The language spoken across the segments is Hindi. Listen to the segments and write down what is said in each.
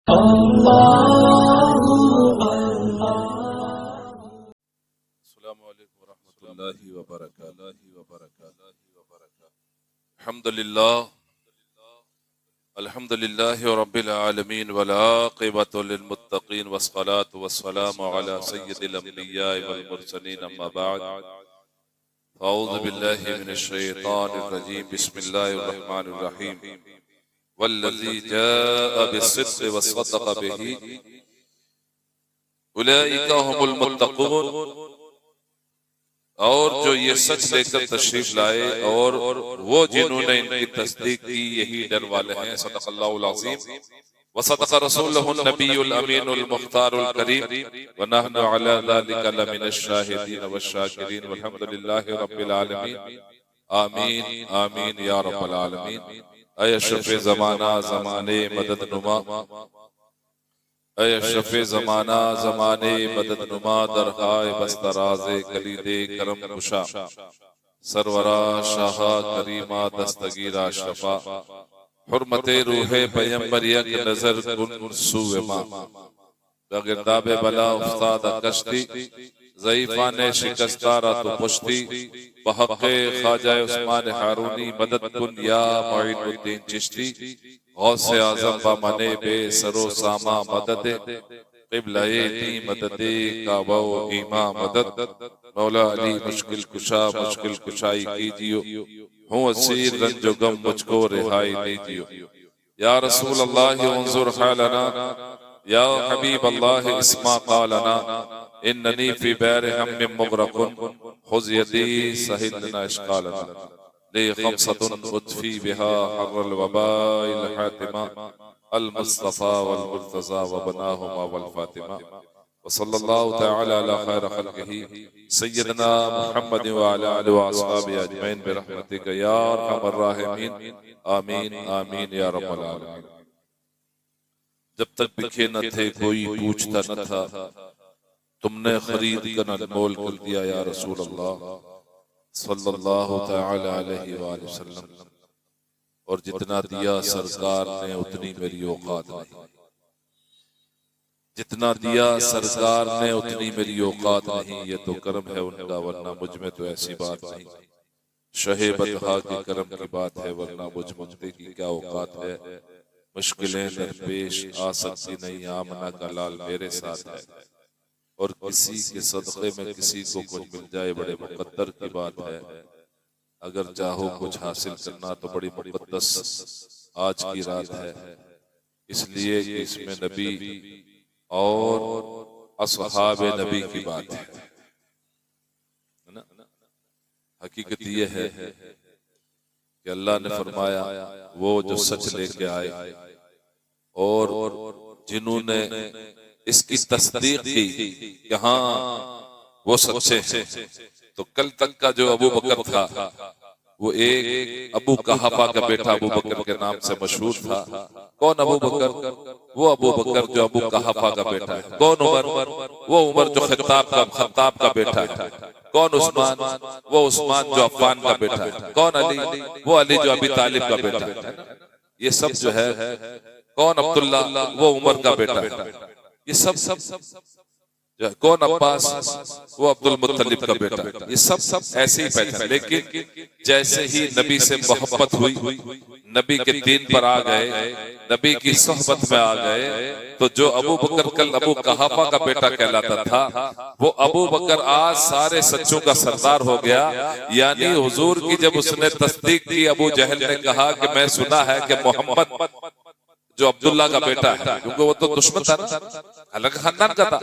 अस्सलामुअलैकुम वरहमतुल्लाहि वबरकातुहू। अल्हम्दुलिल्लाहि रब्बिल आलमीन वल आक़िबतु लिल मुत्तक़ीन वस्सलातु वस्सलामु अला सय्यिदिल अंबिया वल मुरसलीन अम्मा बअद। अऊज़ु बिल्लाहि मिनश शैतानिर रजीम। बिस्मिल्लाहिर रहमानिर रहीम। वल्लज़ी जाअ बिस्सिद्क़ि वस्सदक़ बिही उलाइका हुमुल मुत्तक़ून। और जो ये सच लेकर तशरीफ लाए और वो जिन्होंने इनकी तस्दीक की यही डर वाले हैं। सदक़ल्लाहुल अज़ीम व सदक़ रसूलुहुन नबियुल अमीनुल मुख्तारुल करीम व नहनु अला ज़ालिका लमिनश शाहिदीन वश्शाकिरीन वल्हम्दुलिल्लाहि रब्बिल आलमीन। आमीन आमीन या रब्बल आलमीन। ऐ अशरफ़े ज़माना ज़माने मदद नुमा, ऐ अशरफ़े ज़माना ज़माने मदद नुमा, दरहाए बस्तराज़े कलीदे करम कुशा, सरवरा शाहा करीमा दस्तगीरा शफा, हुर्मते रूहे पैगंबर यक नजर कुन सूए मा, बगिरदाबे बला उस्ताद कश्ती, ज़ईफ़ा ने शिकस्तारा तो पुश्ती, बहक़े ख्वाजा उस्मान हारूनी मदद कुन या मुईनुद्दीन चिश्ती, गौसे आज़म बमने बे सरो सामा मदद, क़िबला-ए दी मददे काबा व ईमा मदद, मौला अली मुश्किल कुशा मुश्किल कुशाई कीजियो, हूँ असीर रंजो गम मुझको रिहाई दीजियो। या रसूल अल्लाह उन्ज़ुर हालना, या हबीब अल्लाह इस्मा क़ालना, इन्ननी फ़ी बैर हम्मिन मुग़रक़ुन, ख़ुज़ यदी सहिल लना इश्क़ालना, ले ख़म्सतुन उत्फ़ी बिहा हर्रल वबाइल हातिमा, अल मुस्तफ़ा वल मुर्तज़ा व बनाहुमा वल फ़ातिमा। व सल्लल्लाहु तआला अला खैर ख़ल्क़िही सय्यदना मुहम्मद व अला आलिहि व अस्हाबिहि अजमईन बिरहमतिका या अरहमर राहिमीन। आमीन आमीन या रब्बल आलमीन। जब तक दिखे न थे कोई पूछता न था, तुमने खरीद कर अनमोल कर दिया या रसूल अल्लाह सल्लल्लाहु तआला अलैहि वसल्लम। और जितना दिया सरकार ने उतनी मेरी औकात नहीं, जितना दिया सरकार ने उतनी मेरी औकात नहीं। ये तो करम है उनका, वरना मुझ में तो ऐसी बात नहीं। शहे बतहा के करम की बात है, वरना मुझ मंगते की क्या औकात है। मुश्किलें दरपेश आ सकती नहीं, आमना का लाल मेरे साथ है। और किसी के सदक़े में किसी को कुछ मिल जाए बड़े मुक़द्दर की बात है। अगर चाहो कुछ हासिल करना तो बड़ी मुक़द्दस आज की रात है, इसलिए कि इसमें नबी और अस्हाबे नबी की बात है ना। हकीकत यह है कि अल्लाह ने फरमाया वो जो सच लेके आए और जिन्होंने इसकी तस्दीक की कि हाँ वो सच्चे हैं। तो कल तक का जो अबू बकर था वो एक अबू कहाफा का बेटा अबू बकर के नाम से मशहूर था। कौन अबू बकर? वो अबू बकर जो अबू कहाफा का बेटा है। कौन उमर? वो उमर जो खत्ताब का बेटा है। कौन उस्मान? वो उस्मान जो अफ़्फ़ान का बेटा है। कौन अली? वो अली जो अबी तालिब का बेटा है। ये सब जो है, कौन अब्दुल्ला? वो उमर का बेटा है। ये सब कौन अब्बास? वो अब्दुल मुत्तलिब का बेटा। ये सब ऐसे ही पहचान। लेकिन जैसे ही नबी से मोहब्बत हुई, नबी के दीन पर आ गए, नबी की सोहबत में आ गए, तो जो अबू बकर कल अबू कहाफा का बेटा कहलाता था, वो अबू बकर आज सारे सच्चों का सरदार हो गया। यानी हुजूर की जब उसने तस्दीक की, अबू जहल ने कहा कि मैं सुना है कि मोहम्मद जो अब्दुल्ला का बेटा है, क्योंकि वो तो दुश्मन था ना, अलग खानदान का था।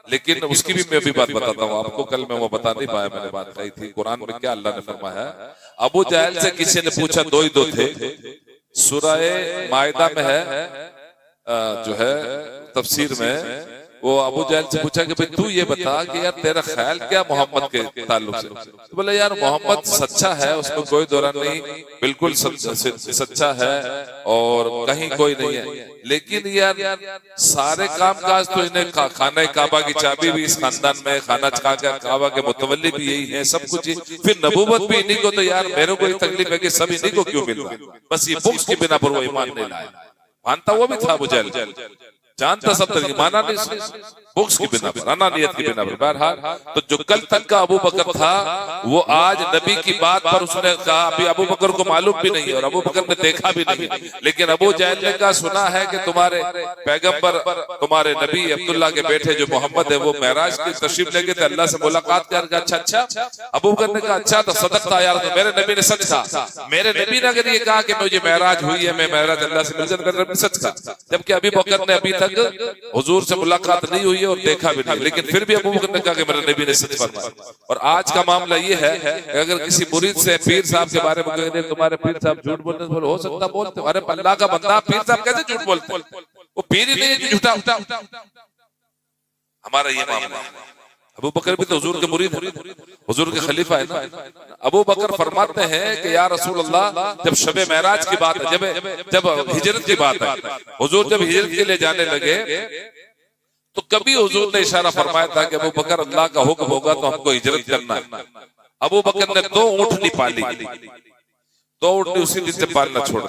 लेकिन उसकी भी मैं भी बात बताता हूँ आपको। कल मैं वो बता नहीं पाया, मैंने बात कही थी। कुरान में क्या अल्लाह ने फरमाया है, अबू जहल से किसी ने पूछा, दो ही दो थे, सूरह मायदा में है, जो है तफसीर में, वो अबू जहल से पूछा कि भाई तू ये बता कि यार तेरा ख्याल क्या मोहम्मद के ताल्लुक से। तो बोले यार मोहम्मद सच्चा है, उसमें कोई दौरान नहीं, बिल्कुल सच्चा है और कहीं कोई नहीं है। लेकिन यार सारे काम काज तो इन्हें खाना काबा की चाबी भी इस खानदान में, खाना काबा के मुतवल्ली भी यही है, सब कुछ। फिर नबूवत भी इन्हीं को, तो यार मेरे को तकलीफ है कि सब इन्हीं को क्यों मिल रहा है। बस ये बुक्स की बिना पर वो ईमान नहीं लाया। मानता वो भी था अबू जहल, जानता सब तरीके, माना नहीं बुक्स की बिना पर, अनानियत की बिना पर। बहरहाल तो जो कल तक का अबू बकर था वो आज नबी की बात पर उसने कहा, अभी अबू बकर को मालूम भी नहीं है और अबू बकर ने देखा भी नहीं, लेकिन अबू जहल ने कहा सुना है कि तुम्हारे पैगंबर, तुम्हारे नबी अब्दुल्ला के बेटे जो मोहम्मद है वो महराज की तशरीफ लेके थे, अल्लाह से मुलाकात कर। अच्छा अच्छा, अबू बकर ने कहा अच्छा तो सदकता यार, तो मेरे नबी ने सच कहा। मेरे नबी ने अगर ये कहा कि मुझे महराज हुई है, मैं महराज अल्लाह से मिलकर, मेरे नबी सच कहा, जबकि अबू बकर ने अभी तक हुजूर से मुलाकात नहीं हुई है और देखा भी नहीं, लेकिन फिर भी अबू बकर ने कहा कि मेरे नबी ने सच फरमाया। और आज का मामला ये है कि अगर किसी मुरीद से पीर साहब के बारे में कहें तुम्हारे पीर साहब झूठ बोलते, बोले हो सकता बोलते, अरे अल्लाह का बंदा पीर साहब कैसे झूठ बोलते, वो पीर ही नहीं है झूठा। हमारा ये मामला, अबू बकर भी तो हुजूर के मुरीद है, हुजूर के खलीफा है ना। अबू बकर फरमाते हैं कि या रसूल अल्लाह, जब शबे महराज की बात है, जब हिजरत की बात है, हुजूर जब हिजरत के लिए जाने लगे तो कभी हुजूर ने इशारा फरमाया था कि अबू बकर अल्लाह का हुक्म होगा तो हमको हिजरत करना है। अबू बकर ने 2 ऊँटनी पाली, 2 ऊँटनी उसी दिन से पालना छोड़।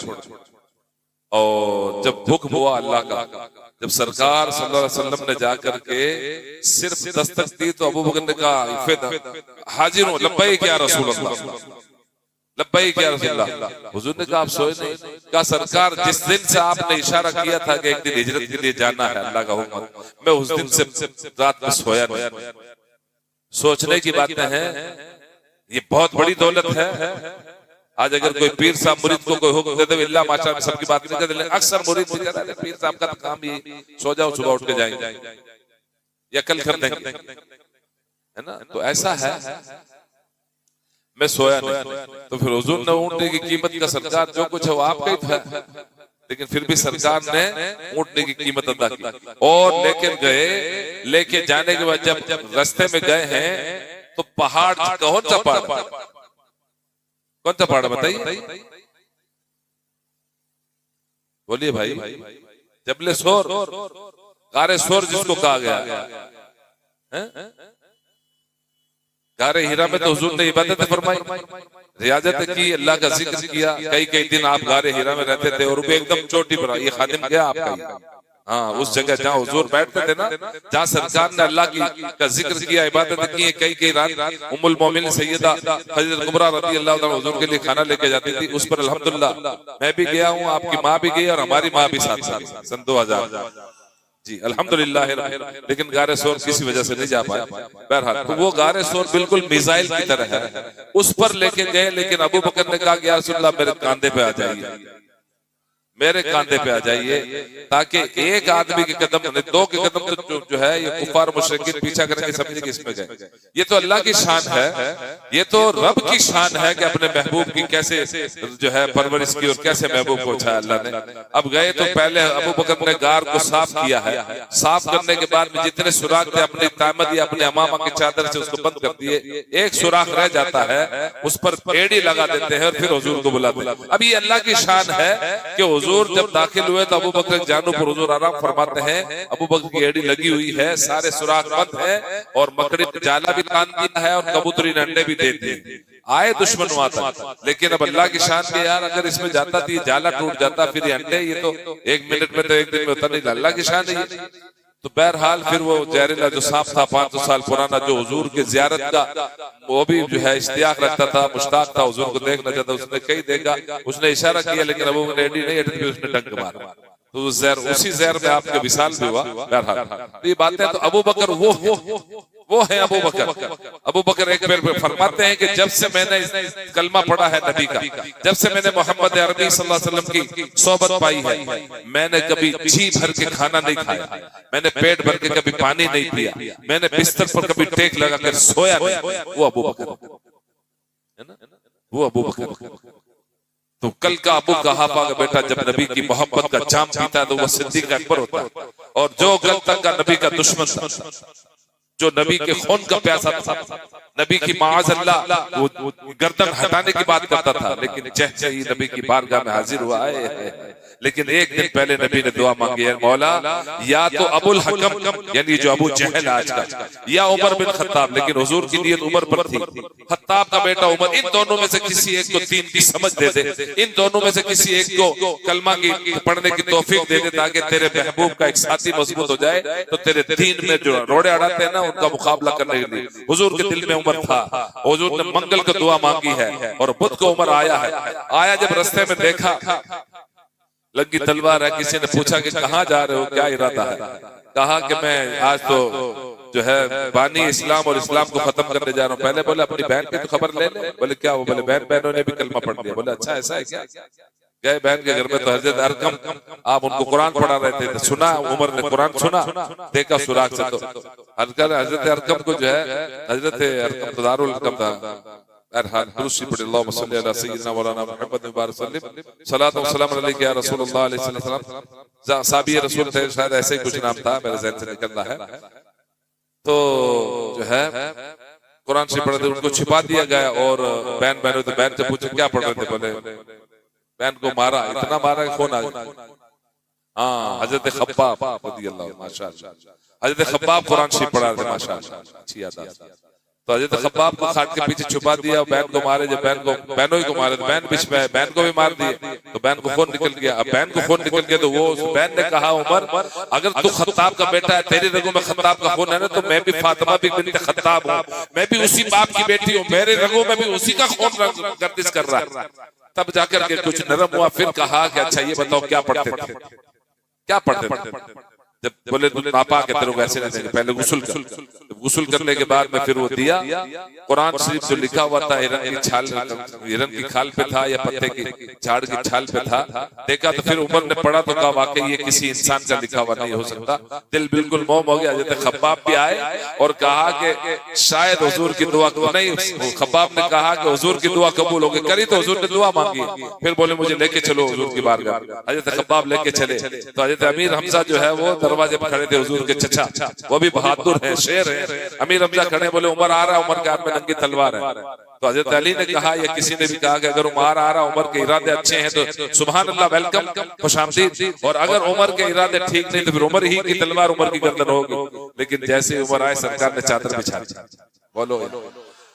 और जब हुक्म हुआ अल्लाह का, जब सरकार सल्लल्लाहु अलैहि वसल्लम ने जाकर के सिर्फ दस्तक दी तो अबू बकर ने कहा हाजिर हूं, लब्बैक या रसूल अल्लाह, लब्बैक या रसूल अल्लाह। हुजूर ने कहा आप सोए नहीं? कहा सरकार जिस दिन से आपने इशारा किया था कि एक दिन हिजरत के लिए जाना है, अल्लाह का हुक्म, मैं उस दिन से रात में सोया नहीं। सोचने की बातें हैं, ये बहुत बड़ी दौलत है। आज अगर कोई पीर साहब मुरीद को कोई हुक्म दे दे, अल्लाह माशा में सबकी बात नहीं करते, अक्सर मुरीद मुझे कहता है पीर साहब का काम ये, सो जाओ सुबह उठ के जाएंगे या कल कर देंगे, है ना। तो ऐसा है, मैं सोया नहीं। तो फिर हुजूर ने ऊँटने की कीमत का, सरकार जो कुछ है वो आपका ही था, लेकिन फिर भी सरकार ने ऊँटने की कीमत अदा की और लेकर गए। लेके जाने के बाद जब रास्ते में गए हैं तो पहाड़, कौन सा पहाड़, कौन सा पहाड़ बताइए, बोलिए भाई। जबले सोर, गारे सोर जिसको कहा गया है, गारे हीरा में तो हुजूर ने इबादत फरमाई, रियाजत की, अल्लाह का जिक्र किया। कई दिन आप गारे हीरा में रहते थे और वो एकदम चोटी पर, ये खादिम गया आपका, हाँ उस जगह जहाँ हुजूर बैठते थे ना, जहाँ सरकार ने अल्लाह का जिक्र किया, इबादत की। कई रात उम्मुल मोमिन सैयदा हजरत कुबरा रज़ी अल्लाह ताला हुजूर के लिए खाना लेके जाती थी। उस पर अल्हम्दुलिल्लाह मैं भी गया हूँ, आपकी माँ भी गई और हमारी माँ भी साथ सन 2000 जी अल्हम्दुलिल्लाह। लेकिन गारे सोर किसी वजह से नहीं जा पाया। बहरहाल तो वो गारे सोर बिल्कुल मिसाइल की तरह है, उस पर लेके गए। लेकिन अबू बकर ने कहा कि या रसूलल्लाह मेरे कांधे पे आ जाइए, मेरे कांधे पे आ जाइए, ताकि एक आदमी के कदम नहीं, 2 के कदम तो जो है ये कुफार मुशरिकीन पीछा करेंगे, समझे कि इसमें गए। ये तो अल्लाह की शान है, ये तो रब की शान है कि अपने महबूब की कैसे जो है परवरिश की और कैसे महबूब को उठाया अल्लाह ने। अब गए तो पहले अबू बकर ने गार को साफ किया है, साफ करने के बाद में जितने सुराख थे अपनी तामद या अपने अमामा की चादर से उसको बंद कर दिए। एक सुराख रह जाता है, उस पर एड़ी लगा देते हैं और फिर हुजूर को बुलाते हैं। अब ये अल्लाह की शान है कि हुजूर जब दाखिल हुए तो अबू बकर के जानू पर हुजूर आराम फरमाते हैं। अबू बकर की एड़ी लगी हुई है, सारे सुराख बंद है और मकड़ी ने जाला भी बांध दिया है और कबूतरी ने अंडे भी दे दिए। आए दुश्मन वहां तक, लेकिन अब अल्लाह की शान के यार अगर इसमें जाता तो ये जाला टूट जाता, फिर ये अंडे, ये तो 1 मिनट में तो 1 दिन में होता नहीं। अल्लाह की शान है ये। तो बहरहाल फिर वो जहरीला जो सांप था 500 साल पुराना, जो हुजूर की जियारत का वो भी जो है इश्तियाक रखता था, मुश्ताक था, हुजूर को देखना चाहता, उसने कहीं देखा, उसने इशारा किया, लेकिन अबू बकर एडी नहीं हटी, उसने डंक मारा। तो उसी जहर में आपके विशाल भी हुआ। बहरहाल तो ये बातें, तो अबू बकर वो है अबू बकर। अबू बकर एक बार फरमाते हैं कि जब से मैंने कलमा पढ़ा है नबी का, जब से मैंने मोहम्मद अरबी सल्लल्लाहु अलैहि वसल्लम की सोबत पाई है, मैंने कभी जी भर के खाना नहीं खाया, मैंने पेट भर के कभी पानी नहीं पिया, मैंने बिस्तर पर कभी टेक लगाकर सोया नहीं। वो अबू बकर है ना, वो अबू बकर। तो कल का अबू कहाफा का बेटा जब नबी की मोहब्बत का जाम पीता है तो वो सिद्दीक अकबर होता है। और जो कल तक का नबी का दुश्मन था, जो नबी के खून का प्यासा था, नबी की माअज़ल्लाह वो गर्दन हटाने की बात करता था, लेकिन जैसे ही नबी की बारगाह में हाजिर हुआ है, लेकिन एक दिन पहले नबी ने दुआ मांगी है, मौला या तो अबुल हकम यानी जो अबू जहल आज का, या उमर बिन खत्ताब, लेकिन हुजूर की नियत उमर पर थी, खत्ताब का बेटा उमर, इन दोनों में से किसी एक को दीन की समझ दे दे, इन दोनों में से किसी एक को कलमा की पढ़ने की तौफीक दे दे, ताकि तेरे महबूब का एक साथी मजबूत हो जाए, तो तेरे दीन में जो रोड़े अड़ाते हैं ना उनका मुकाबला करने के लिए। हुजूर के दिल में उमर था, हुजूर ने मंगल को दुआ मांगी है, और बुध को उमर आया है। आया जब रास्ते में देखा लगी तलवार है, किसी ने पूछा कि कहाँ जा रहे हो, क्या इरादा है? कहा कि मैं आज तो जो है बानी इस्लाम और इस्लाम को खत्म करने जा रहा हूँ। पहले बोले अपनी बहन की तो खबर ले ले। बोले क्या? वो बोले बहनों ने भी कलमा पढ़ लिया। बोले अच्छा ऐसा है क्या? गए बहन के घर में तो हजरत अरकम आप उनको कुरान पढ़ा रहे थे, तो सुना उमर ने कुरान सुना, देखा सुराग से, तो हजरत अरकम को जो है, हजरत अरकम तो दारुल अरकम था, दुरुस्ती पढ़े अल्लाहुम्मा सल्ली अला सय्यिदिना मौलाना मुहम्मद मुबारक सल्लम सलातो व सलाम अलैका या रसूलुल्लाह अलैहि वसल्लम। साहबी रसूल थे शायद, ऐसे ही कुछ नाम था, मेरे ज़हन से निकल रहा है। तो जो है कुरान से पढ़े थे, उनको छिपा दिया गया, और बहन तो बहन से पूछे क्या पढ़ रहे थे? बोले बहन को मारा, इतना मारा कि खून आ गया। हाँ, हजरत खब्बाब रज़ियल्लाहु अन्हु, माशाअल्लाह, हजरत खब्बाब कुरान शरीफ पढ़ा रहे थे, माशाअल्लाह, अच्छी याद। तो हजरत खब्बाब को खाट के पीछे छुपा दिया, बहन को मारे, जब बहनों ही को मारे, तो बहन बीच में, बहन को भी मार दिए, तो बहन को खून निकल गया। अब बहन को खून निकल गया तो वो बहन ने कहा, उमर अगर तू खत्ताब का बेटा है, तेरी रगों में खत्ताब का खून है ना, तो मैं भी फातिमा भी बिन्त खत्ताब हूँ, मैं भी उसी बाप की बेटी हूँ, मेरे रगों में भी उसी का खून गर्दिश कर रहा है। तब जाकर के कुछ नरम हुआ, फिर कहा कि अच्छा ये बताओ क्या पढ़ते थे, क्या पढ़ते थे? जब बोले तुम नापा के तेरे को ऐसे नहीं देंगे, पहले गुस्ल करने के बाद में फिर वो दिया। कुरान शरीफ जो लिखा हुआ था हिरन की खाल पे था या पत्ते की झाड़ की छाल पे था, देखा तो फिर उमर ने पढ़ा तो कहा वाकई ये किसी इंसान का लिखा हुआ नहीं हो सकता। दिल बिल्कुल मोम हो गया। जैसे खब्बाब भी आए और कहा कि शायद हुजूर की दुआ नहीं, खब्बाब ने कहा कि हुजूर की दुआ कबूल हो गई, करी तो हुजूर ने दुआ मांगी, फिर बोले मुझे लेके चलो हुजूर की बारगाह। हजरत खब्बाब लेके चले तो हजरत अमीर हमजा जो है वो दरवाजे पर खड़े थे, हुजूर के चचा, वो भी बहादुर है, शेर है। अमीर हमजा खड़े, बोले उमर आ रहा है, उमर के हाथ में नंगी तलवार है। तो हजरत अली ने कहा या किसी ने भी कहा कि अगर उमर आ रहा, उमर के इरादे अच्छे हैं तो सुभान अल्लाह, वेलकम, खुशामदीद, और अगर उमर के इरादे ठीक नहीं तो फिर उमर ही की तलवार उमर की गर्दन होगी। लेकिन जैसे उमर आए सरकार ने चादर बिछा दी। बोलो,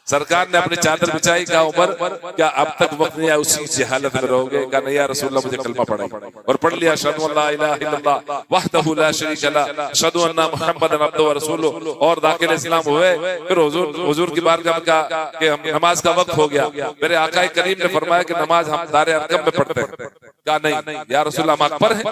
सरकार ने अपनी चादर बिछाई, कहा उमर क्या अब तक वक्त नहीं आया, उसी जहालत में रहोगे? कहा नहीं या रसूलल्लाह, मुझे कलमा पढ़ाई, और पढ़ लिया अशहदु अल्ला इलाहा इल्लल्लाह वहदहु ला शरीका लह अशहदु अन्ना मुहम्मदन अब्दुहु व रसूलुहु, और दाखिल इस्लाम हुए। फिर हुजूर की बारगाह में कहा कि नमाज का वक्त हो गया। मेरे आका करीम ने फरमाया कि नमाज हम दारे अरकम में पढ़ते हैं। कहा नहीं या रसूलल्लाह, हम अकबर हैं,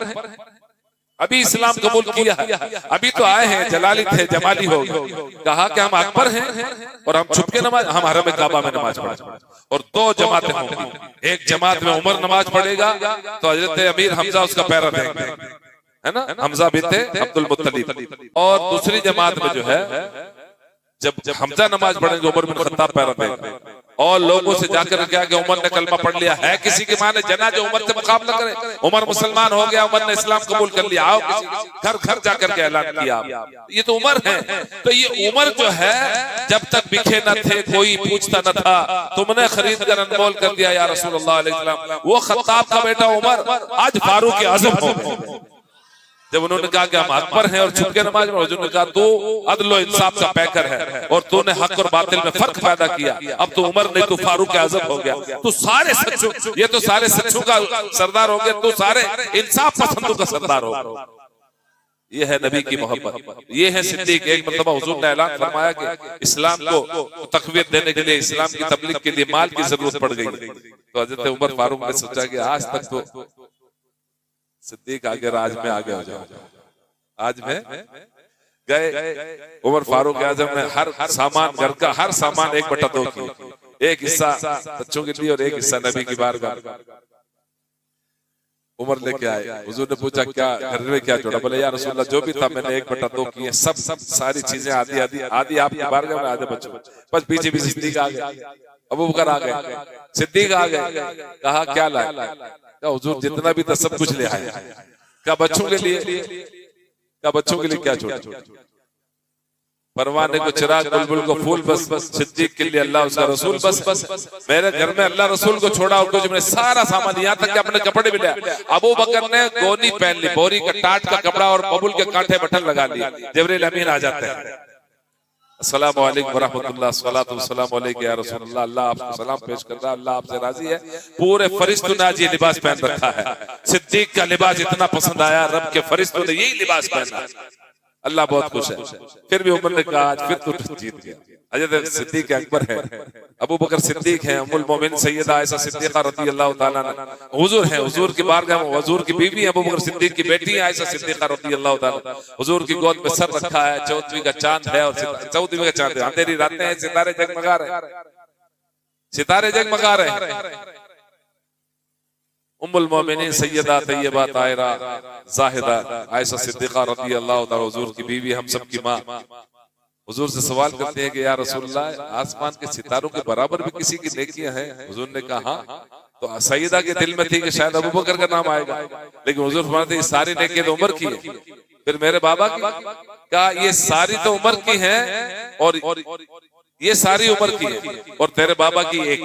अभी इस्लाम कबूल किया है, अभी तो आए हैं, जलाली थे, जमाली हो गए। कहा कि हम अकबर हैं और हम छुप के नमाज, हम हरम काबा में नमाज पढ़ेंगे, और दो जमातें होंगी, एक जमात में उमर नमाज पढ़ेगा तो हजरत अमीर हमजा उसका पैरा देंगे, है ना, हमजा बिनते अब्दुल मुत्तलिब, और दूसरी जमात में जो है जब हमजा नमाज पढ़ेंगे उमर बिन खत्ताब पैरा देंगे। और लोगों से जाकर क्या कि उमर ने कलमा पढ़ लिया है, किसी के माने जना जो उमर से मुकाबला करे, उमर मुसलमान हो गया, उमर ने इस्लाम कबूल कर लिया, आओ किसी घर घर जाकर के ऐलान किया, ये तो उमर है। तो ये उमर जो है जब तक बिखे न थे, कोई पूछता न था, तुमने खरीद कर अनमोल कर दिया या रसूलुल्लाह अलैहि वसल्लम। वो खत्ताब का बेटा उमर आज फारूक आज़म हो गए। जब उन्होंने कहा कि हम अकबर हैं और छुप के नमाज में, हुजूर ने कहा तू अदल इंसाफ का पैकर है और तूने हक और बातिल में फर्क पैदा किया, अब तो उमर नहीं तू फारूक आज़म हो गया, तू सारे सच्चों, ये तो सारे सच्चों का सरदार हो गया, तू सारे इंसाफ पसंदों का सरदार हो गया। ये है नबी की मोहब्बत, ये है सिद्दीक। एक मरतबा हुजूर ने ऐलान फरमाया कि इस्लाम को तक़वियत देने के लिए, इस्लाम की तबलीग के लिए माल की जरूरत पड़ गई, तो हजरत उमर फारूक ने सोचा कि आज तक तो सिद्दीक आगे राज में आगे हो जाओ, आज में गए। उमर फारूक आज़म ने हर सामान, घर का हर सामान 1/2 की, एक हिस्सा बच्चों के लिए और एक हिस्सा नबी की बारगाह। उमर लेके आए, हुजूर ने पूछा क्या घर में क्या जोड़ा? बोले या रसूलल्लाह जो भी था मैंने 1/2 किए, सब सारी चीजें आधी आपकी बारगाह में, आधे बच्चों। बस पीछे भी सिद्दीक आ गए, अबू बकर आ गए, सिद्दीक आ गए। कहा क्या लाए? हुजूर जितना भी था सब कुछ ले आए। क्या बच्चों के लिए? क्या बच्चों के लिए क्या छोड़ा? परवाने को चिराग, बुलबुल को फूल, बस सिद्दीक के लिए अल्लाह उसका रसूल बस। मेरे घर में अल्लाह रसूल को छोड़ा और कुछ मैंने सारा सामान, यहाँ तक कि अपने कपड़े भी लिया। अबू बकर ने गोनी पहन ली, बोरी का टाट का कपड़ा और बबुल के कांटे बटन लगा लिए। जिब्रील अमीन आ जाते हैं, अस्सलामु अलैकुम व रहमतुल्लाह, सलातु वस्सलामु अलैका या रसूलल्लाह, अल्लाह आपको सलाम पेश कर रहा है, अल्लाह आपसे राजी है। पूरे फरिश्तों ने आज ये लिबास पहन रखा है। सिद्दीक का लिबास इतना पसंद आया, रब के फरिश्तों ने यही लिबास पहना। अल्लाह बहुत खुश है। फिर भी उमर ने कहा आज फिर तो जीत गया। हज़रत सिद्दीक अकबर है, अबू बकर सिद्दीक है, उम्मुल मोमिन सैयदा आयशा सिद्दीका रज़ियल्लाहु ताला अन्हा हुजूर हैं, हुजूर की बारगाह में हुजूर की बीवी अबू बकर सिद्दीक की बेटी आयशा सिद्दीका रज़ियल्लाहु ताला, हुजूर की गोद में सर रखा है। चौदहवीं का चांद है और 14वीं का चांद है, अंधेरी रातें हैं, सितारे जगमगा रहे हैं, सितारे जगमगा रहे हैं। उम्मुल मोमिनीन सैयदा तैयबा ताहिरा जाहिदा आयशा सिद्दीका रज़ियल्लाहु ताला हुजूर की बीवी, हम सब की माँ, हुजूर से सवाल करते हैं कि या रसूलल्लाह, आसमान के सितारों के बराबर भी किसी की नेकियां हैं? हुजूर ने कहा हाँ। तो सैयदा के दिल में थी कि शायद अबू बकर का नाम आएगा, लेकिन हुजूर फरमाते हैं सारी नेकियां तो उमर की है। फिर मेरे बाबा की कहा ये सारी तो उमर की हैं और ये सारी उमर की है और तेरे बाबा की एक,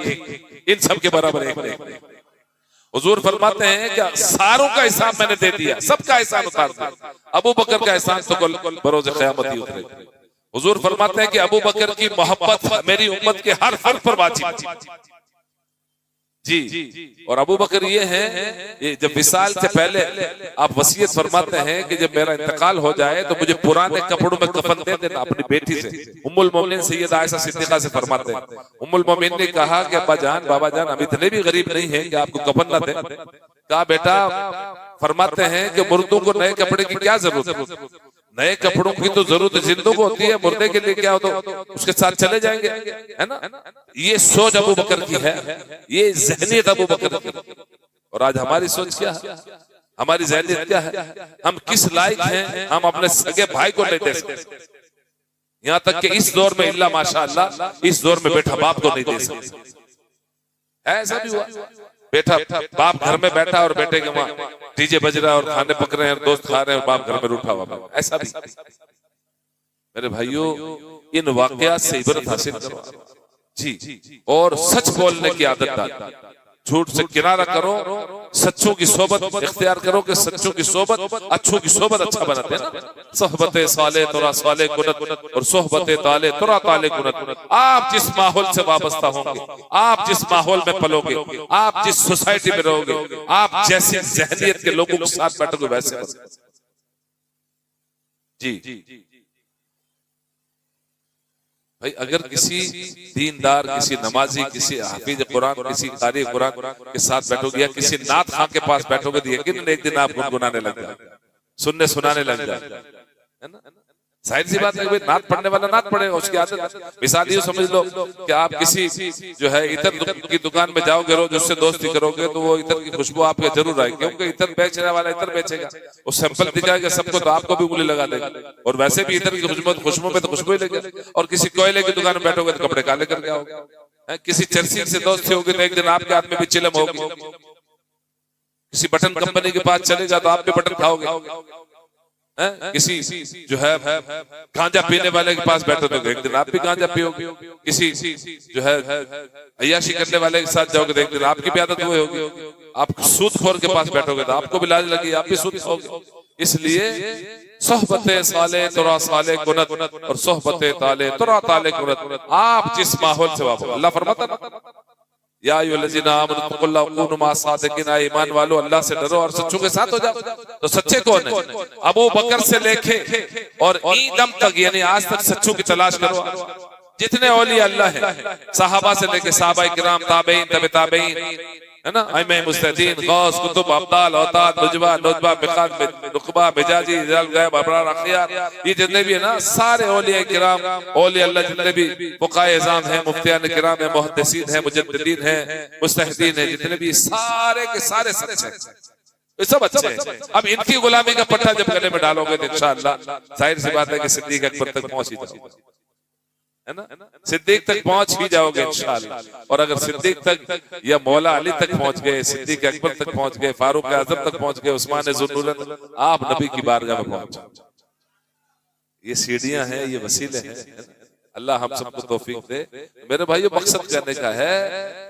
इन सब के बराबर एक। हुजूर फरमाते हैं कि सारों का एहसान मैंने दे दिया, सबका एहसान उतार दिया, अबू बकर का एहसान तो कल बरोज क़यामत ही उतरेगा। हुजूर फरमाते हैं कि अबू बकर की मोहब्बत मेरी उम्मत के हर फर्द पर वाजिब जी। और अबू बकर ये हैं, ये जब विसाल से पहले आप वसीयत फरमाते हैं कि जब मेरा इंतकाल हो जाए तो मुझे पुराने कपड़ों में कफन दे देना अपनी बेटी से। उम्मुल मोमिनीन सैयदा आयशा सिद्दीका से फरमाते हैं, उम्मुल मोमिनीन ने कहा कि अब्बा जान, बाबा जान, हम इतने भी गरीब नहीं हैं कि आपको कफन न दें। कहा बेटा, फरमाते हैं कि मुर्दों को नए कपड़े की क्या जरूरत है, नए कपड़ों की तो जरूरत जिंदों को होती है, मुर्दे के लिए क्या हो तो उसके साथ चले जाएंगे, है ना। ये सोच अबू बकर की है, ये ज़हनियत अबू बकर की। और आज हमारी सोच क्या है, हमारी ज़हनियत क्या है? हम किस लायक हैं, हम अपने सगे भाई को नहीं दे सकते। यहाँ तक कि इस दौर में इल्ला माशाअल्लाह, इस दौर में बेटा बाप को नहीं दे सकते। ऐसा भी हुआ, बेटा बाप घर में बैठा और बेटे के वहां डीजे बज रहा है और खाने पक रहे हैं और दोस्त खा रहे हैं और बाप घर में रूठा हुआ। ऐसा भी मेरे भाइयों, इन वाकयात से इबरत हासिल करो जी, और सच बोलने की आदत डालो, झूठ से किनारा करो, सच्चों की सोबत इख्तियार करो कि सच्चों की सोबत, अच्छों की सोबत अच्छा बनाते हैं ना। सोहबते साले तुरा साले कुनत और सोहबते ताले तुरा ताले कुनत। आप जिस माहौल से वाबस्ता होंगे, आप जिस माहौल में पलोगे, आप जिस सोसाइटी में रहोगे, आप जैसी ज़हनियत के लोगों के साथ बैठोगे वैसे जी। भाई अगर किसी दीनदार, किसी नमाजी, किसी हाफिज कुरान, किसी कारी कुरान के साथ बैठोगे या किसी नात खां के पास बैठोगे तो यकीनन एक दिन आप गुनगुनाने लग जाओगे, सुनने सुनाने लग जाओगे, है ना। जाहिर सी बात है भाई, नात पढ़ने वाला नात पढ़ेगा, उसकी आदत। मिसाल ये समझ लो कि आप किसी जो है इतर की दुकान में जाओगे, रोज उससे दोस्ती करोगे तो वो इतर की खुशबू आपके जरूर आएगी, क्योंकि इतर बेचने वाला इतर बेचेगा, वो सैंपल दिखाएगा सबको तो आपको भी उंगली लगा देगा। और वैसे भी इतर की खुशबू में तो खुशबू ही लगेगी। और किसी कोयले की दुकान में बैठोगे तो कपड़े काले करके आओगे। किसी चर्सी से दोस्ती होगी तो एक दिन आपके हाथ में भी चिलम होगी। किसी बटन कंपनी के पास चलेगा तो आप भी बटन खाओगे। किसी जो है गांजा पीने वाले के पास बैठो तो एक दिन आप भी गांजा पियोगे। किसी जो है अय्याशी करने वाले के साथ जाओगे तो एक दिन आपकी भी आदत हुई होगी। आप सूदखोर के पास बैठोगे तो आपको भी लाज लगी, आप भी सूद खाओगे। इसलिए सोहबते साले तुरा साले कुनत और सोहबते ताले तुरा ताले कुनत। आप जिस माहौल से वापस, अल्लाह फरमाता है या अय्युहल्लज़ीना आमनू तक़ुल्लाह व कूनू मअस सादिक़ीन, ईमान वालों अल्लाह से डरो और सच्चों के साथ हो जाओ। तो सच्चे कौन है? अबू बकर से लेके और ईदम तक, यानी आज तक सच्चों की तलाश करो। जितने औलिया अल्लाह है, सहाबा से लेके सहाबा किराम, ताबईन, तबे ताबईन, है ना, इमाम मुस्तदीन, गौस, कुतुब, अब्दाल, औताद, नुजबा, मिकात, नुकबा, मिजाजी, जल, गैब, अबरार, अखियार, ये जितने भी है ना सारे औलिया किराम, औलिया अल्लाह जितने भी फुक़हाए इज़ाम हैं, मुफ्तियान किराम हैं, मुहद्दिसीन हैं, मुजद्दिदीन हैं, मुस्तहिदीन हैं, जितने भी सारे के सारे सच्चे हैं, ये सब अच्छे हैं। अब इनकी गुलामी का पट्टा जब गले में डालोगे तो इंशाअल्लाह जाहिर सी बात है कि सिद्दीक अकबर तक पहुंच ही जाओगे, है ना, सिद्दीक तक पहुंच ही जाओगे इंशाअल्लाह। और अगर सिद्दीक तक या मौला अली तक पहुंच गए, सिद्दीक अकबर तक पहुंच गए, फारूक आजम तक पहुंच गए, उस्मान ज़ुन्नूरैन, आप नबी की बारगाह में पहुंच जाओ। ये सीढ़ियां हैं, ये वसीले हैं। अल्लाह हम सबको तौफीक दे। मेरे भाइयों, मकसद करने का है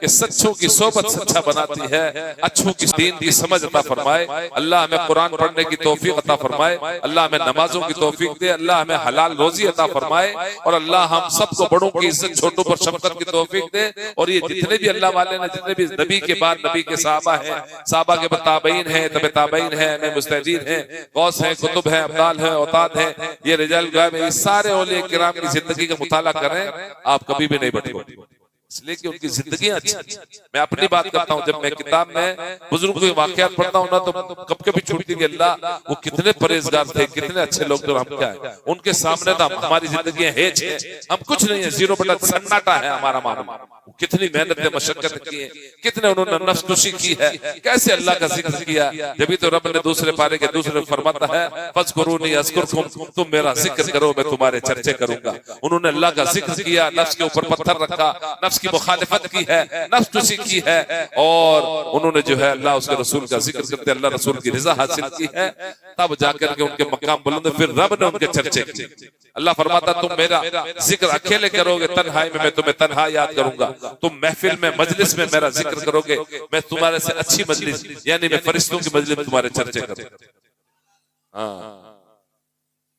कि सच्चों की सोबत सच्चा बनाती है, अच्छों की दीन की समझ अता फरमाए। अल्लाह हमें कुरान पढ़ने की तौफीक अता फरमाए, अल्लाह हमें नमाजों की तौफीक दे, अल्लाह हमें हलाल रोजी अता फरमाए, और अल्लाह हम सबको बड़ों की इज्जत, छोटों पर शफकत की तौफीक दे। और ये जितने भी अल्लाह वाले ने, जितने भी नबी के बाद नबी के साहबा हैं, साहबा के ताबईन हैं, तबे ताबईन हैं, मुस्तहदीन हैं, गौस हैं, कुतुब हैं, अब्दाल हैं, औताद हैं, ये रिजाल गायब हैं, ये सारे औलिया किराम की जिंदगी का मुताला करें, आप कभी भी नहीं भटकोगे, इसलिए कि उनकी जिंदगी अच्छी। मैं अपनी बात करता हूँ, जब मैं किताब में बुजुर्गों के वाकयात पढ़ता हूँ ना, तो कब कभी छूटती कि अल्लाह वो कितने परहेजगार थे, कितने अच्छे लोग थे, और हम क्या है उनके सामने। था हमारी जिंदगी है, हम कुछ नहीं है, 0 सन्नाटा है हमारा मामला। कितनी मेहनत मशक्कत की है, कितने उन्होंने नफ्स खुशी की है, कैसे अल्लाह का जिक्र किया। जब तो रब ने दूसरे पारे के दूसरे फरमाता है, फज़कुरूनी अज़कुरकुम, तुम मेरा जिक्र करो मैं तुम्हारे चर्चे करूंगा। उन्होंने अल्लाह का जिक्र किया, नफ्स के ऊपर पत्थर रखा, नफ्स की मुखालिफत की है, नफ्स खुशी की है, और उन्होंने जो है अल्लाह उसके रसूल का जिक्र करते अल्लाह रसूल की रिजा हासिल की है, तब जाकर के उनके मकाम बुलंद। फिर रब ने उनके चर्चे किए। अल्लाह फरमाता तुम मेरा जिक्र अकेले करोगे, तन्हाई में मैं तुम्हें तन्हा याद करूंगा, तुम महफिल में मजलिस में मेरा जिक्र करोगे, मैं तुम्हारे से अच्छी मजलिस, यानी मैं फरिश्तों की मजलिस में तुम्हारे चर्चे करूंगा। हाँ,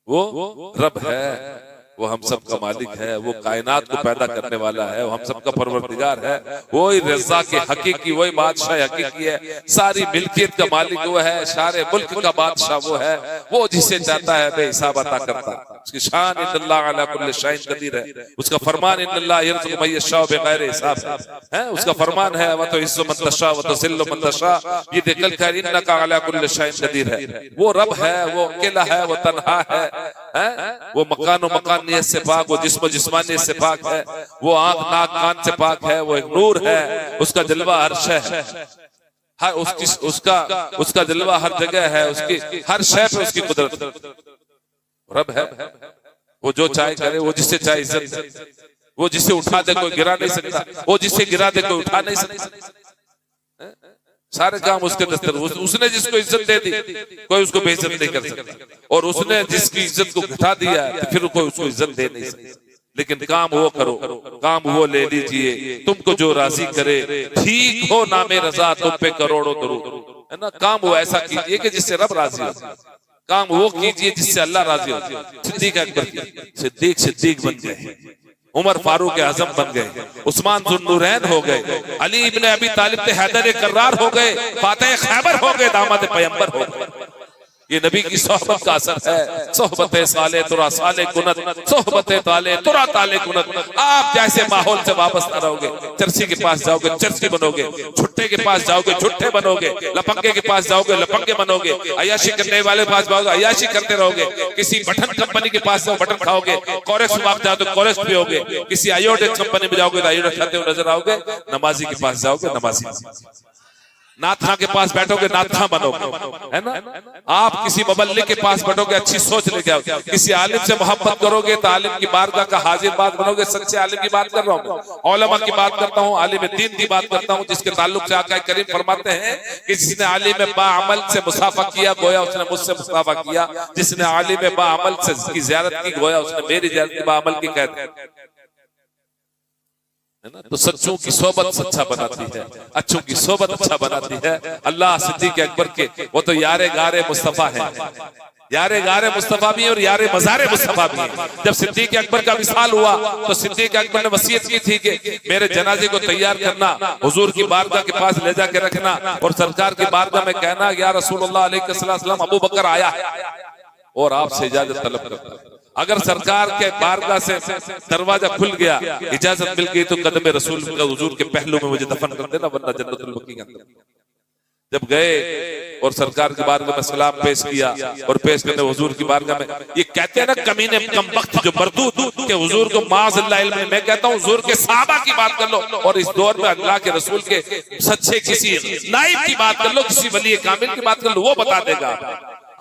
वो रब है, वो हम सब का मालिक है, वो कायनात को पैदा करने वाला है, वो हम सब का परवरदिगार है, वही रज़्ज़ाक़ के हकीकी, वही बादशाह हकीकी है, सारी मिल्कियत का मालिक वो है, सारे मुल्क का बादशाह वो है, वो जिसे चाहता है बेहिसाब अता करता है। उसकी शान इन्नल्लाह अला कुल्लि शैइन कदीर है, उसका फरमान इन्नल्लाह यर्ज़ुक़ु मन यशाअ बिग़ैरि हिसाब है, उसका फरमान है व तुइज़्ज़ु मन तशा व तुज़िल्लु मन तशा बियदिकल खैर इन्नका अला कुल्लि शैइन कदीर है। वो रब है, वो अकेला है, वो तन्हा है, वो मकान व मकानियत से पाक, वो जिस्म जिस्मानियत से पाक है, वो आंख नाक कान से पाक है, वो एक नूर है, उसका जलवा हर शय है, हर उसका जलवा हर जगह है, उसकी हर शय पे उसकी कुदरत। रब है, वो जो चाहे करे, वो जिससे चाहे इज्जत, वो जिसे उठा दे कोई गिरा नहीं सकता, वो जिसे गिरा दे कोई उठा नहीं सकता। सारे काम उसके दस्तर, उसने जिसको इज्जत दे दी कोई उसको बेइज्जत नहीं कर सकता, और उसने जिसकी इज्जत को घटा दिया तो फिर कोई उसको इज्जत दे नहीं सकता। लेकिन काम वो करो, काम वो ले लीजिए, तुमको जो राजी करे, ठीक हो नामे रजा तुम पे करोड़ों दरूद, है ना। काम वो ऐसा कीजिए कि जिससे रब राजी हो, काम वो कीजिए जिससे अल्लाह राजी हो। सिद्दीक अकबर सिद्दीक बन गए, उमर फारूक आजम बन गए, उस्मान जुन्नूरैन हो गए, अली इब्ने अबी तालिब हैदर कर्रार हो गए, फातिह खैबर हो गए, दामाद पैगंबर हो गए। ये नबी की सोहबत का असर है। सोहबत साले तुरा साले कुनत, सोहबत ताले तुरा ताले कुनत। आप जैसे माहौल से वापस न रहोगे, चर्ची के पास जाओगे चर्ची बनोगे, झुट्टे के पास जाओगे झुट्टे बनोगे, लपंगे के पास जाओगे लपंगे बनोगे, अयाशी करने वाले पास जाओगे अयाशी करते रहोगे, किसी बटन कंपनी के पास जाओ बटन खाओगे, कोरेक्स आप जाओ तो कोरेक्स पियोगे, किसी आयोडेक्स कंपनी में जाओगे तो आयोडेक्स खाते हुए नजर आओगे, नमाजी के पास जाओगे नमाजी, नाथा के पास बैठोगे नाथा बनोगे, है ना। आप किसी मुबल्लिग के पास बैठोगे अच्छी सोच लेके आओगे, किसी आलिम से मोहब्बत करोगे तो आलिम की बारगाह का हाजिर बात बनोगे। सच्चे आलिम की बात कर रहा हूँ, उलमा की बात करता हूँ, आलिम दीन की बात करता हूँ, जिसके ताल्लुक से आका करीम फरमाते हैं कि जिसने आलिम बाअमल से मुसाफा किया गोया उसने मुझसे मुसाफा किया, जिसने आलिम बाअमल से की ज़ियारत की गोया उसने मेरी ज़ियारत बाअमल की कहते हैं, है ना। तो सच्चों की सोबत सच्चा बनाती है, अच्छों की सोबत अच्छा बनाती है। अल्लाह सिद्दीक अकबर के वो तो यारे गारे मुस्तफा हैं, यारे गारे मुस्तफा भी और यारे मज़ारे मुस्तफा भी। जब सिद्दीक अकबर का विसाल हुआ तो सिद्दीक अकबर ने वसीयत की थी कि मेरे जनाजे को तैयार करना, हुजूर की बारगाह के पास ले जाके रखना, और सरकार की बारगाह में कहना या रसूलुल्लाह अलैहिस्सलाम अबू बकर आया है और आपसे इजाजत तलब करता है। अगर सरकार के बारगाह से दरवाजा खुल गया, इजाजत मिल गई तो कदम रसूल का हुजूर के पहलू में मुझे दफन कर देना, वरना जन्नतुल बकी के अंदर। जब गए और सरकार की बारगाह में सलाम पेश किया और पेश करने हुजूर की बारगाह में, ये कहते हैं ना कमीने कमबख्त जो मरदूद के हुजूर को माज़अल्लाह इल्म, मैं कहता हूँ हुजूर के सहाबा की बात कर लो, और इस दौर में अल्लाह के रसूल के सच्चे किसी नाइब की बात कर लो, किसी वली कामिल की बात कर लो, वो बता देगा।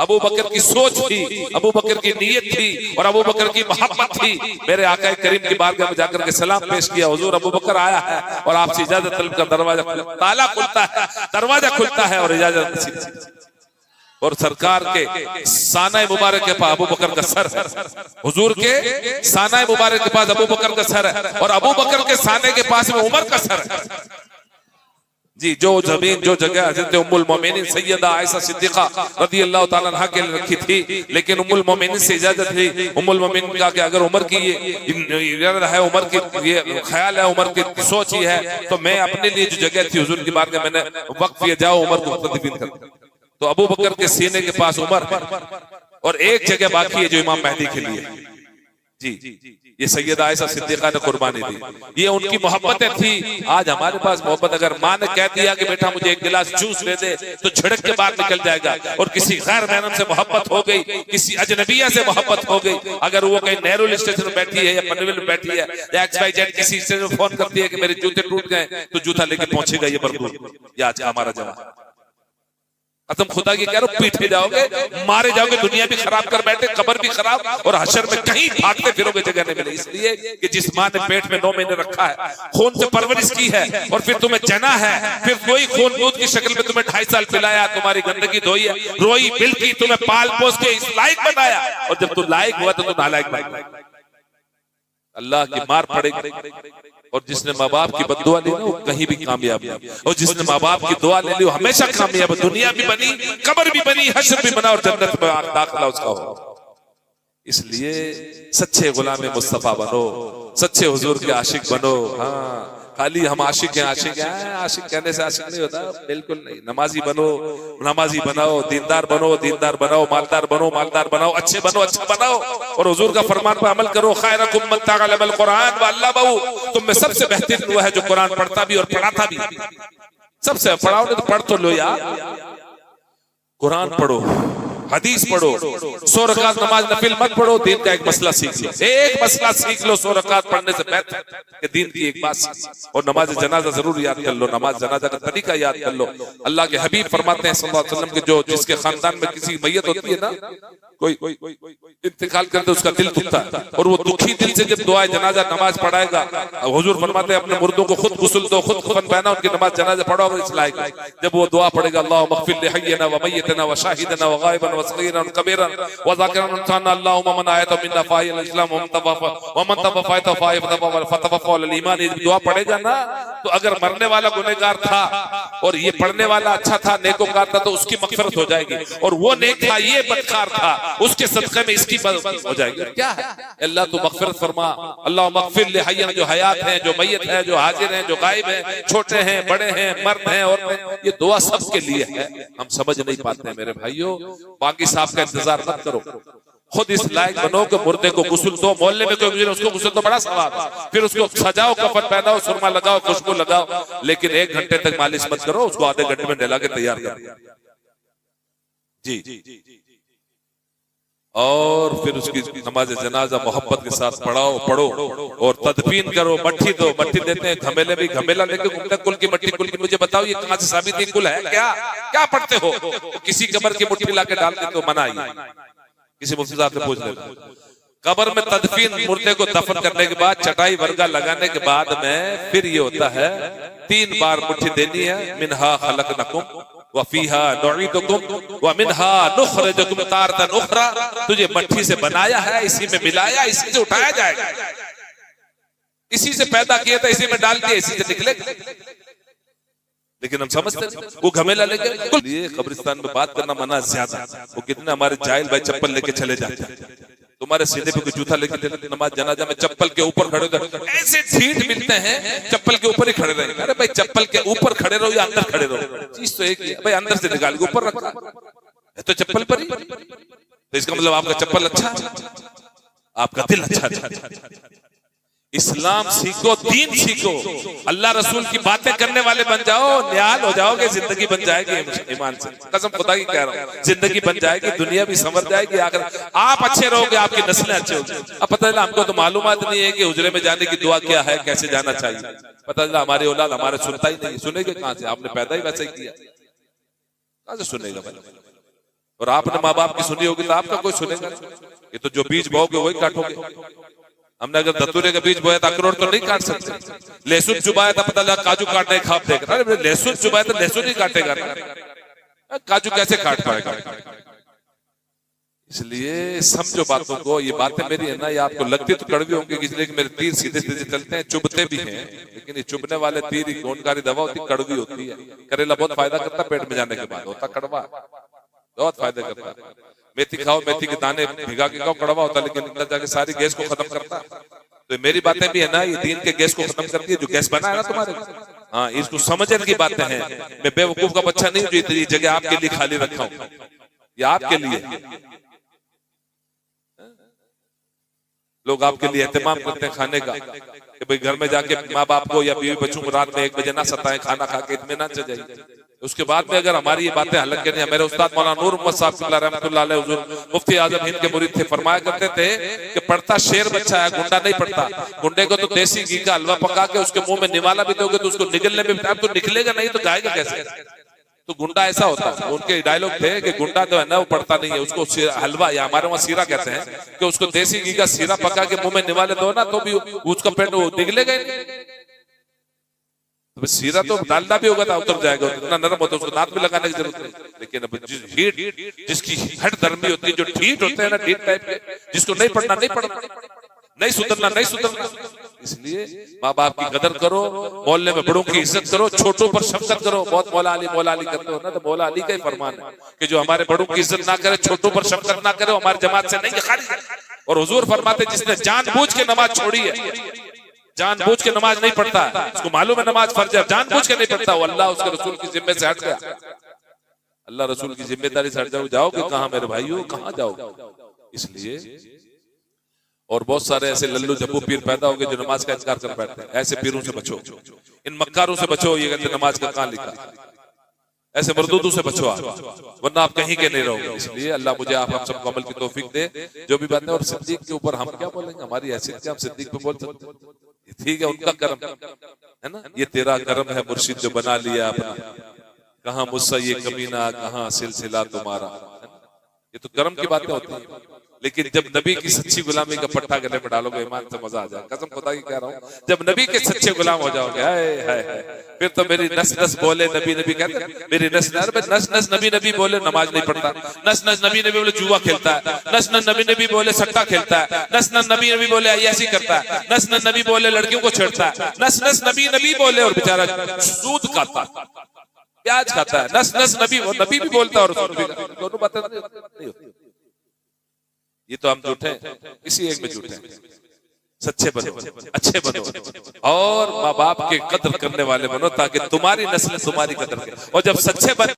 अबू बकर की सोच थी, अबू बकर की नीयत थी और अबू बकर की मोहब्बत थी। मेरे आका करीम की बारगाह में जाकर के सलाम पेश किया, हुजूर अबू बकर आया है और आपसे इजाजत तलब का दरवाजा ताला खुलता है, दरवाजा खुलता है और इजाजत। और सरकार के साना मुबारक के पास अबू बकर का सर है, हुजूर के साना मुबारक के पास अबू बकर का सर है, और अबू बकर के साने के पास में उमर का सर है। जी, जो जमीन जो जगह हज़रत उम्मुल मोमिनीन सैयदा आयशा सिद्दीक़ा रज़ी अल्लाह तआला अन्हा के लिए रखी थी, लेकिन उम्मुल मोमिनीन से इजाजत थी। उम्मुल मोमिनीन का कि अगर उमर की ये इरादा है, उमर की ये ख्याल है, उमर की सोच ही है, तो मैं अपने लिए जो जगह थी हुजूर की बारगाह में मैंने वक्फ किया, जाओ उमर को तदफीन कर। तो अबू बकर के सीने के पास उमर है, और एक जगह बाकी है जो इमाम मेहदी के लिए। जी, ये सैयदा आयशा सिद्दीक़ा ने कुर्बानी दी, ये उनकी मोहब्बतें थी। आज हमारे पास मोहब्बत, अगर माँ ने कह दिया कि बेटा मुझे एक गिलास जूस ले दे, तो झड़क के बाहर निकल जाएगा। और किसी गैर महरम से मोहब्बत हो गई, किसी अजनबिया से मोहब्बत हो गई, अगर वो कहीं नेहरू स्टेशन में बैठी है या पनवेल में बैठी है या XYZ किसी स्टेशन में फोन करती है कि मेरे जूते टूट गए, तो जूता लेके पहुंचेगा ये बरदूर। ये आज का हमारा जमाना। तुम खुदा की कह रहे हो, पीछे जाओगे, मारे जाओगे, दुनिया भी खराब कर बैठे, कब्र भी खराब, और हशर में कहीं भागते फिरोगे जगह नहीं मिले। इसलिए कि जिस माँ ने पेट में 9 महीने रखा है, खून से परवरिश की है, और फिर तुम्हें जना है, फिर कोई खून दूध की शक्ल में तुम्हें 2.5 साल पिलाया, तुम्हारी गंदगी धोई है, रोई बिल्की, तुम्हें पाल पोस के इस लायक बनाया, और जब तू लायक हुआ तो तू नालायक बन गया। अल्लाह की मार पड़ेगी। और जिसने माँ बाप की बद्दुआ ली ना, वो कहीं भी कामयाब नहीं, और जिसने माँ बाप की दुआ ले ली वो हमेशा कामयाब। दुनिया भी बनी, कब्र भी बनी, हश्र भी बना, और जन्नत में दाखिला उसका हो। इसलिए सच्चे गुलाम मुस्तफा बनो, सच्चे हुजूर के आशिक बनो। हाँ, खाली हम आशिक हैं, आशिक हैं, आशिक कहने से आशिक नहीं होता, बिल्कुल नहीं। नमाजी बनो, नमाजी बनाओ, दीनदार बनो, दीनदार बनाओ, मालदार बनो, मालदार बनाओ, अच्छे बनो, अच्छा बनाओ, और हुजूर का फरमान पर अमल करो। खैरुकुम मन तअल्लमल कुरान व अल्लमहु, तुम में सबसे बेहतरीन वो है जो कुरान पढ़ता भी और पढ़ाता भी। सबसे पढ़ाओ नहीं तो पढ़ तो लो यार, कुरान पढ़ो, हदीस पढ़ो, 100 रकात नमाज नफिल मत पढ़ो, दीन का एक मसला सीख लो। एक मसला सीख लो 100 रकात पढ़ने से बेहतर कि दीन की एक बात सीख। और नमाज जनाजा जरूर याद कर लो, नमाज जनाजा का तरीका याद कर लो। अल्लाह के हबीब फरमाते हैं सल्लल्लाहु अलैहि वसल्लम के जो जिसके खानदान में किसी मैयत होती है ना, कोई इंतकाल करते उसका दिल दुखता है, और वो दुखी दिल से जब दुआ जनाजा नमाज पढ़ाएगा, हुजूर फरमाते हैं अपने मुर्दों को खुद गुस्ल दो, खुद कफन पहना, उनकी नमाज जनाजा पढ़ाओ इस लायक। जब वो दुआ पढ़ेगा, अल्लाहुम्मा इग़फिर लि हय्यिना व मय्यितना व शाहिदना व गायबना व सगीरना व कबीरना व ज़ाकिरना व अनसाना, अल्लाहुम्मा मन आयता मिन्ना फ़ाइल इस्लाम व मन तवफ़ायता फ़तवफ़ा अल ईमान। ये दुआ पढ़ेगा ना, तो अगर मरने वाला गुनहगार था और ये पढ़ने वाला अच्छा था, नेकोकार था, तो उसकी मग़फ़िरत हो जाएगी, और वो नेक था, ये बदकार था, उसके सदक़े में इसकी हो जाएगी। क्या है? अल्लाह तो मग़फ़िरत फरमा। अल्लाहुम्मा इग़फिर लि हय्यिना, जो हयात हैं, जो मय्यत हैं, जो हाजिर हैं, जो गायब हैं, छोटे हैं, बड़े हैं, मर्द हैं, औरतें, ये दुआ सबके लिए है। हम समझ नहीं पाते हैं मेरे भाइयों। बाकी साहब का इंतजार मत करो, खुद इस लायक बनो कि मुर्दे को गुस्ल दो। मोहल्ले में कोई गुजरे उसको गुस्ल तो बड़ा सवाब है, फिर उसको सजाओ, कफन पहनाओ, सुरमा लगाओ, खुशबू लगाओ, लेकिन 1 घंटे तक मालिश मत करो, उसको आधे घंटे में नहला के तैयार करो। जी, और फिर उसकी नमाज जनाजा मोहब्बत के साथ पढ़ो और तदफीन करो। मट्टी दो, मट्टी देते हैं, घमेले भी घमेला लेके घूमते, कुल की मट्टी, कुल की। मुझे बताओ ये कहां से साबित है कुल है क्या? क्या पढ़ते हो? किसी कब्र की मुट्ठी लाके डाल देते हो, मना ही। किसी मुफ्ती साहब से पूछ लेना। कब्र में तदफीन, मुर्दे को दफन करने के बाद चटाई वर्गा लगाने के बाद में फिर ये होता है 3 बार मुट्ठी देनी है। मिनहा खलकनकुम व फीहा नुईदुकुम व मिनहा नुखरिजुकुम तारतन उखरा। तुझे मट्टी से बनाया है, इसी में मिलाया, इसी से उठाया जाएगा, इसी से पैदा किया था, इसी में डाल दिया, इसी से निकलेगा। लेकिन हम समझते वो घमेला लेके ये कब्रिस्तान में बात करना मना ज्यादा। वो कितने हमारे जाहिल भाई चप्पल लेके चले जाते हैं, तुम्हारे सीने पे कोई जूता लेके नमाज जनाजा में चप्पल के ऊपर खड़े हो, ऐसे ठीक मिलते हैं चप्पल के ऊपर ही खड़े रहे। अरे भाई चप्पल के ऊपर खड़े रहो या अंदर खड़े रहो, चीज तो एक ही है भाई। अंदर से निकाल के ऊपर रखा है तो चप्पल पर ही, तो इसका मतलब आपका चप्पल अच्छा, आपका दिल अच्छा। इस्लाम सीखो, दीन सीखो, अल्लाह रसूल की बातें करने वाले बन जाओ, निहाल हो जाओगे, जिंदगी बन जाएगी ईमान से। कसम खुदा की कह रहा हूँ, जिंदगी बन जाएगी, दुनिया भी संवर जाएगी, आखिर आप अच्छे रहोगे, आपकी नस्लें अच्छे होंगी। अब पता चला हमको तो मालूमात नहीं है कि हुजरे में जाने की दुआ क्या है, कैसे जाना चाहिए। पता चला हमारे औलाद हमारे सुनता ही नहीं। सुनेगा कहाँ से? आपने पैदा ही वैसे ही किया, कहाँ से सुनेगा भाई? और आपने माँ बाप की सुनी होगी तो आपका कोई सुनेगा? ये तो जो बीज बोओगे वही काटोगे। हमने अगर धतूरे का बीज बोया था, अखरोट तो नहीं काट सकते। लहसुन चुबाया था, पता लगा काजू काटने खाप देगा। अरे लहसुन चुबाया तो लहसुन ही काटेगा ना। काजू कैसे काट पाएगा। इसलिए समझो बातों को। ये बातें मेरी है ना, ये आपको लगती तो कड़वी होंगी, इसलिए कि मेरे तीर सीधे सीधे चलते हैं, चुभते भी हैं, लेकिन ये चुभने वाले तीर ही गुणकारी दवा होती, कड़वी होती है। करेला बहुत फायदा करता पेट में जाने के बाद, होता कड़वा, बहुत फायदा करता है। मेथी खाओ, मेथी के दाने भिगा के खाओ, कड़वा होता, लेकिन अंदर जाके सारी गैस को खत्म करता। तो मेरी बातें भी है ना, ये दीन के गैस को खत्म करती है, जो गैस बना है ना तुम्हारे। हाँ, इसको समझने की बातें हैं। मैं बेवकूफ का बच्चा नहीं हूँ जो इतनी जगह आपके लिए खाली रखा हूँ, ये आपके लिए। लोग आपके लिए एहतमाम करते हैं खाने का कि भाई घर में जाके माँ बाप को या बीवी बच्चों को रात में 1 बजे ना सताएं, खाना खा के इत्मीनान से जाइए। उसके बाद में अगर हमारी ये बातें हलक करनी है, मेरे उस्ताद मौलाना नूर मोहम्मद साहब रहमतुल्लाह अलैह हुजूर मुफ्ती आजम हिंद के मुरीद थे, फरमाया करते थे कि पढ़ता शेर बच्चा है, गुंडा नहीं पढ़ता। गुंडे को तो देसी घी का हलवा पका के उसके मुंह में निवाला भी दोगे तो उसको निगलने में टाइम तो निकलेगा नहीं, तो गाएगा कैसे। तो गुंडा ऐसा होता है। उनके डायलॉग थे कि गुंडा जो है ना वो पढ़ता नहीं है, उसको हलवा या हमारे वहां सीरा कहते हैं, कि उसको देसी घी का सीरा पका के मुंह में निवाले दो ना तो भी उसका पेट निकलेगा ही नहीं। तो सीरा तो डालना भी होगा तो उतर जाएगा, इतना नरम होता है, उसको दांत में लगाने की जरूरत नहीं। लेकिन अब जिसकी हट धर्मी होती है, जो ठीठ होते हैं ना, ठीठ टाइप के, जिसको नहीं पढ़ना नहीं पढ़ना, नहीं सुधरना नहीं सुधरना। इसलिए माँ बाप की कदर करो, मोहल्ले में बड़ों की इज्जत करो, छोटों पर शफकत करो। बहुत मौला अली करते हो ना, तो मौला अली का ही फरमान है कि जो हमारे बड़ों की इज्जत ना करे, छोटों पर शफकत ना करे, हमारी जमात से नहीं खारिज। और हुजूर फरमाते जिसने जानबूझ के नमाज छोड़ी है, जानबूझ के नमाज नहीं पढ़ता, उसको मालूम है नमाज फर्ज है, जानबूझ के नहीं पढ़ता, वो अल्लाह उसके रसूल की जिम्मे से हट गया। अल्लाह रसूल की जिम्मेदारी से हट जाओ, जाओगे कहाँ मेरे भाइयों, कहाँ जाओगे। इसलिए और बहुत सारे ऐसे लल्लू झप्पू पीर पैदा हो गए जो नमाज का इनकार कर बैठते हैं। ऐसे पीरों से बचो, इन मक्कारों से बचो। ये कहते नमाज का कहाँ लिखा, ऐसे मरदूदों से बचो आप, वरना आप कहीं के नहीं रहोगे। इसलिए अल्लाह मुझे आप हम सबको अमल की तौफीक दे, जो भी बातें। और सिद्दीक के ऊपर हम क्या बोलेंगे, हमारी हैसियत क्या, हम सिद्दीक पे बोल सकते। ठीक है, उनका कर्म है ना, ये तेरा कर्म है मुर्शिद जो बना लिया अपना, कहाँ मुझसे ये कमीना, कहाँ सिलसिला तुम्हारा। ये तो कर्म की बातें होती हैं। लेकिन जब नबी की सच्ची गुलामी का पट्टा गले में डालोगे, ईमान से मजा आ जाए। कसम खुदा की कह रहा हूँ, जब नबी के सच्चे गुलाम हो जाओगे, हाय हाय फिर तो मेरी नस नस बोले नबी नबी कहते, मेरी नस नस नबी नबी बोले नमाज नहीं पढ़ता, नस नस नबी नबी बोले जुआ खेलता है, नस नस नबी नबी बोले सट्टा खेलता है, नस नस नबी नबी बोले अय्यासी करता है, नस नस नबी बोले लड़कियों को छेड़ता है, नस नस नबी नबी बोले और बेचारा सूद खाता, प्याज खाता है। नस नस नबी, वो नबी भी बोलता है और दोनों बातें नहीं होती। ये तो हम झूठे, इसी एक में झूठे। सच्चे बनो, अच्छे बनो और माँ बाप के कदर करने वाले बनो, ताकि तुम्हारी नस्ल तुम्हारी कदर करे। और जब सच्चे बन